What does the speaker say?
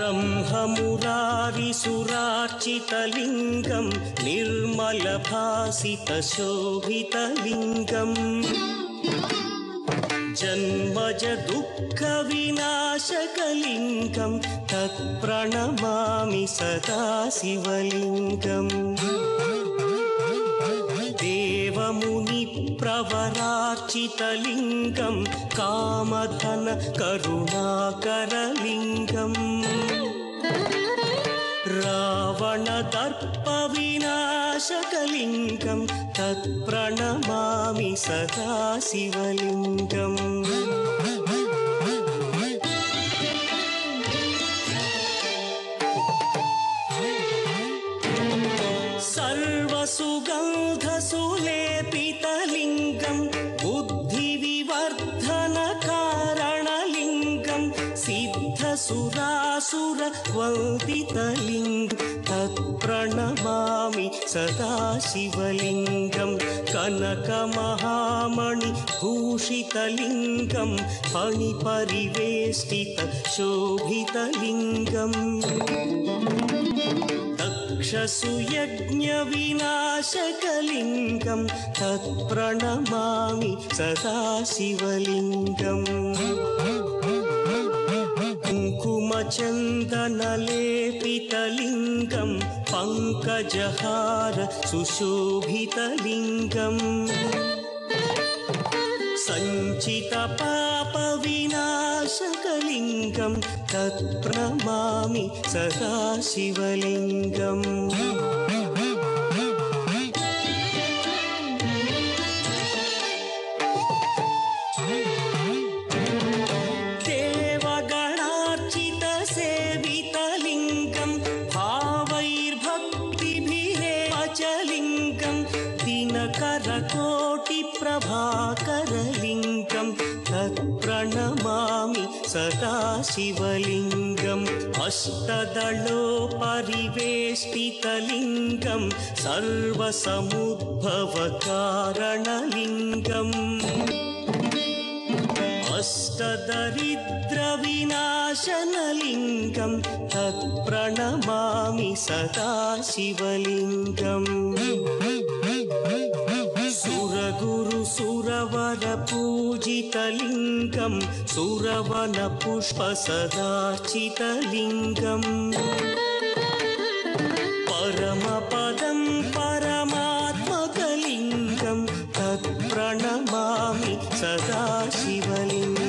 ब्रह्ममुरारिसुरार्चितलिङ्गं निर्मलभासितशोभितलिङ्गम् जन्मज दुःखविनाशकलिङ्गं तत्प्रणमामि सदा शिवलिङ्गम् देवमुनिप्रवरार्चितलिङ्गं कामधन करुणाकरलिङ्गम् रावणदर्पविनाशकलिङ्गं तत्प्रणमामि सदा शिवलिङ्गम् सर्वसुगन्धसुलेपितलिङ्गं बुद्धिविवर्धनकारणलिङ्गं सिद्धसुरासुरवन्दितलिङ्गं तत्प्रणमामि सदा शिवलिङ्गं कनकमहामणिभूषितलिङ्गं फणिपरिवेष्टितशोभितलिङ्गम् दक्षसुयज्ञविनाशकलिङ्गं तत्प्रणमामि सदा शिवलिङ्गम् कुङ्कुमचन्दनलेपितलिङ्गं पङ्कजहार सुशोभितलिङ्गम् सञ्चितपापविनाशकलिङ्गं तत्प्रणमामि सदा शिवलिङ्गम् देवगणार्चितसेवितलिङ्गं भावैर्भक्तिभिरेवचलिङ्गं दिनकरकोटिप्रभाकरलिङ्गं तत्प्रणमामि सदा शिवलिङ्गम् अष्टदलोपरिवेष्टितलिङ्गं सर्वसमुद्भवकारणलिङ्गम् अष्टदरिद्रविनाशनलिङ्गं तत्प्रणमामि सदा शिवलिङ्गम् सुरगुरुसुरवरपूजितलिङ्गं सुरवनपुष्पसदार्चितलिङ्गम् परमपदं परमात्मकलिङ्गं तत्प्रणमामि सदा शिवलिङ्गम्